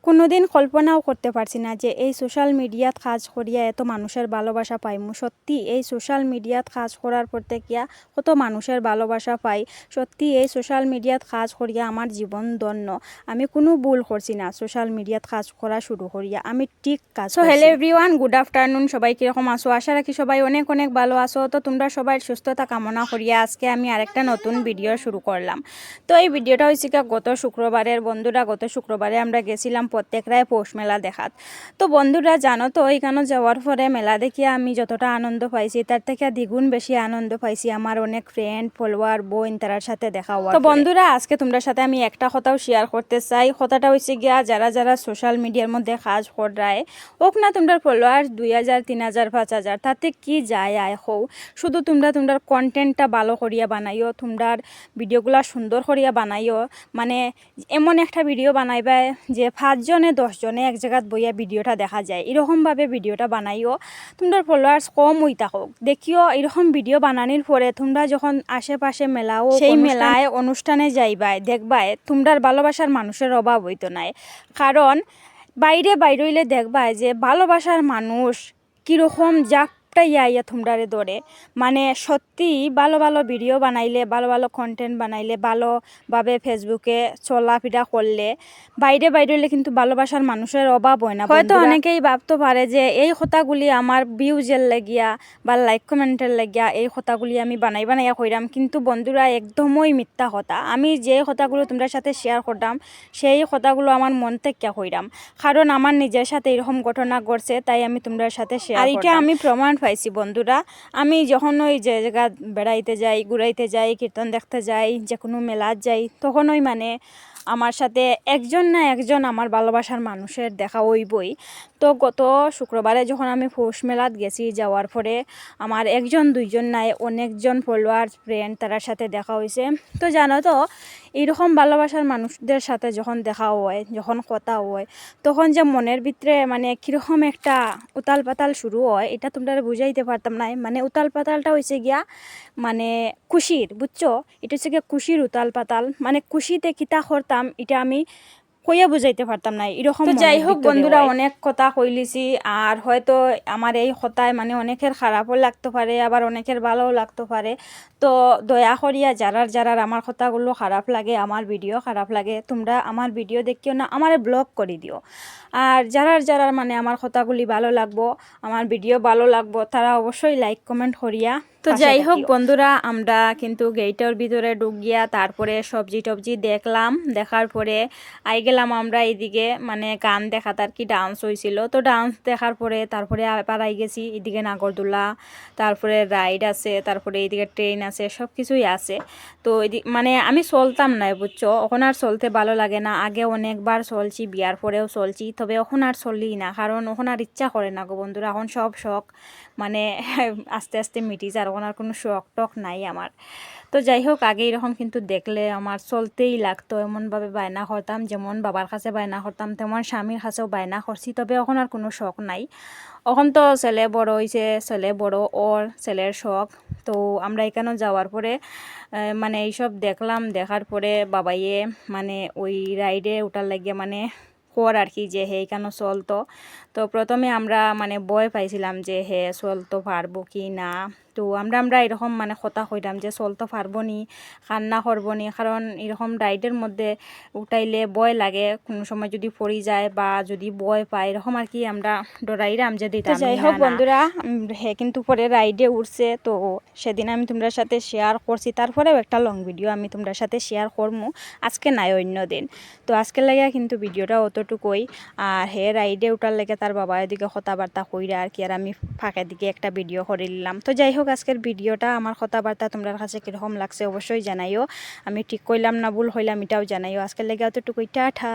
কোনোদিন কল্পনাও করতে পারছি না যে এই সোশ্যাল মিডিয়াত কাজ করিয়া এত মানুষের ভালোবাসা পাইমু। সত্যি এই সোশ্যাল মিডিয়াত কাজ করার পর থেকে কত মানুষের ভালোবাসা পাই। সত্যি এই সোশ্যাল মিডিয়াত কাজ করিয়া আমার জীবন ধন্য। আমি কোনো ভুল করছি না সোশ্যাল মিডিয়াত কাজ করা শুরু করিয়া, আমি ঠিক কাজ। So hello everyone, good afternoon. সবাই কীরকম আসো? আশা রাখি সবাই অনেক অনেক ভালো আসো। তো তোমরা সবাই সুস্থতা কামনা করিয়া আজকে আমি আরেকটা নতুন ভিডিও শুরু করলাম। তো এই ভিডিওটা হয়েছে গত শুক্রবারের। বন্ধুরা, গত শুক্রবারে আমরা গেছিলাম প্রত্যেকরাই পৌষ মেলা দেখাত। তো বন্ধুরা জানো তো, এইখানে যাওয়ার পরে মেলা দেখিয়া আমি যতটা আনন্দ পাইছি তার থেকে দ্বিগুণ বেশি আনন্দ পাইছি আমার অনেক ফ্রেন্ড ফলোয়ার বোন তার সাথে দেখা হওয়ার। তো বন্ধুরা, আজকে তোমরা সাথে আমি একটা কথাও শেয়ার করতে চাই। কথাটা হয়েছে গিয়া, যারা যারা সোশ্যাল মিডিয়ার মধ্যে কাজ করায় হোক না, তোমরা ফলোয়ার 2000 3000 5000 তাতে কি যায় আয় হও, শুধু তোমরা তোমরা কন্টেন্টটা ভালো করিয়া বানাইও, তোমরার ভিডিওগুলা সুন্দর করিয়া বানাইও। মানে এমন একটা ভিডিও বানাইবা যে 5 জনে 10 জনে এক জায়গাত বইয়া ভিডিওটা দেখা যায়, এরকমভাবে ভিডিওটা বানাইও। তোমরা ফলোয়ার্স কম হই থাকুক, দেখিও এরকম ভিডিও বানানোর পরে তোমরা যখন আশেপাশে মেলাও, সেই মেলায় অনুষ্ঠানে যাইবাই দেখবাই তোমরার ভালোবাসার মানুষের অভাব হইতো নাই। কারণ বাইরে হইলে দেখবাই যে ভালোবাসার মানুষ কীরকম ইয়া তোমরারে ধরে। মানে সত্যি ভালো ভালো ভিডিও বানাইলে, ভালো ভালো কন্টেন্ট বানাইলে, ভালোভাবে ফেসবুকে চলাফেরা করলে বাইরে হইলে কিন্তু ভালোবাসার মানুষের অভাব হয় না। হয়তো অনেকেই ভাবতে পারে যে এই কথাগুলি আমার ভিউজের লাগিয়া বা লাইক কমেন্টের লাগিয়া এই কথাগুলি আমি বানাইয়া কইরাম, কিন্তু বন্ধুরা একদমই মিথ্যা কথা। আমি যে কথাগুলো তোমরা সাথে শেয়ার করতাম সেই কথাগুলো আমার মন থেকে কইরাম, কারণ আমার নিজের সাথে এরকম ঘটনা ঘটছে, তাই আমি তোমরা সাথে শেয়ার। আর এটা আমি প্রমাণ পাইছি বন্ধুরা। আমি যখন ওই যে জায়গা বেড়াইতে যাই, ঘুরাইতে যাই, কীর্তন দেখতে যাই, যে কোনো মেলাত যাই, তখনই মানে আমার সাথে একজন না একজন আমার ভালোবাসার মানুষের দেখা হইবই। তো গত শুক্রবারে যখন আমি পৌষ মেলাত গেছি, যাওয়ার পরে আমার একজন দুইজন নাই অনেকজন ফলোয়ার ফ্রেন্ড তার সাথে দেখা হয়েছে। তো জানো তো, এইরকম ভালোবাসার মানুষদের সাথে যখন দেখা হয়, যখন কথা হয়, তখন যে মনের ভিতরে মানে কীরকম একটা উতাল পাতাল শুরু হয়, এটা তোমরা বুঝাইতে পারতাম না। মানে উতাল পাতালটা হয়েছে গিয়া মানে খুশির, বুঝছো? এটা হচ্ছে গিয়া খুশির উতাল পাতাল। মানে খুশিতে কিতা করতাম এটা আমি কইয়া বুঝাইতে পারতাম না, এরকম। তো যাই হোক বন্ধুরা, অনেক কথা কইলিছি। আর হয়তো আমার এই কথায় মানে অনেকের খারাপও লাগতে পারে, আবার অনেকের ভালোও লাগতে পারে। তো দয়া করিয়া যারার আমার কথাগুলো খারাপ লাগে, আমার ভিডিও খারাপ লাগে, তোমরা আমার ভিডিও দেখিও না, আমার ব্লক করে দিও। আর যারার মানে আমার কথাগুলি ভালো লাগবো, আমার ভিডিও ভালো লাগবো, তারা অবশ্যই লাইক কমেন্ট করিয়া। তো যাই হোক বন্ধুরা, আমরা কিন্তু গেটের ভিতরে ঢুকিয়া তারপরে সবজি টবজি দেখলাম। দেখার পরে আই গেলাম আমরা এইদিকে, মানে গান দেখাত আর কি, ডান্স হয়েছিল। তো ডান্স দেখার পরে তারপরে আবার আই গেছি এদিকে নাগরদোলা, তারপরে রাইড আছে, তারপরে এইদিকে ট্রেন আছে, সব কিছুই আছে। তো মানে আমি চলতাম না, বুঝছো? এখন আর চলতে ভালো লাগে না। আগে অনেকবার চলছি, বিয়ার পরেও চলছি, তবে এখন আর চললি না, কারণ এখন আর ইচ্ছা করে না গো বন্ধুরা। এখন সব শখ মানে আস্তে আস্তে মিটি যায়, এখন আর কোনো শখ টক নাই আমার। তো যাই হোক, আগে এরকম কিন্তু দেখলে আমার চলতেই লাগতো, এমনভাবে বায়না করতাম, যেমন বাবার কাছে বায়না করতাম তেমন স্বামীর কাছেও বায়না করছি। তবে এখন আর কোনো শখ নাই। এখন তো ছেলে বড় হয়েছে, ছেলে বড়, ওর ছেলের শখ। তো আমরা এখানে যাওয়ার পরে মানে এইসব দেখলাম। দেখার পরে বাবাইয়ে মানে ওই রাইডে ওটার লাগিয়ে মানে কর আর কি, যে হে কেন চলতো। তো প্রথমে আমরা মানে ভয় পাইছিলাম যে হে চলতো পারবো কি না। তো আমরা এরকম মানে কথা কইতাম যে চলতে পারবো নি, কান্না করবো নি, কারণ এরকম রাইডের মধ্যে উঠাইলে ভয় লাগে, কোনো সময় যদি পড়ি যায় বা যদি ভয় পায়, এরকম আর কি আমরা ডরাইরাম যে দিতাম। যাই হোক বন্ধুরা, হে কিন্তু পরে রাইডে উঠছে। তো সেদিন আমি তোমরা সাথে শেয়ার করছি, তারপরেও একটা লং ভিডিও আমি তোমরা সাথে শেয়ার করবো, আজকে নাই অন্য দিন। তো আজকের লাগে কিন্তু ভিডিওটা অতটুকুই। আর হে রাইডে উঠার লেগে তার বাবা এদিকে কথাবার্তা কইরা আর কি, আর আমি ফাঁকের দিকে একটা ভিডিও করে নিলাম। তো যাই হোক, আজকের ভিডিওটা আমার কথাবার্তা তোমরা কাছে কীরকম লাগছে অবশ্যই জানাইও। আমি ঠিক কইলাম না ভুল হইলাম এটাও জানাইও। আজকের লেগে অতটুকুই, টাটা।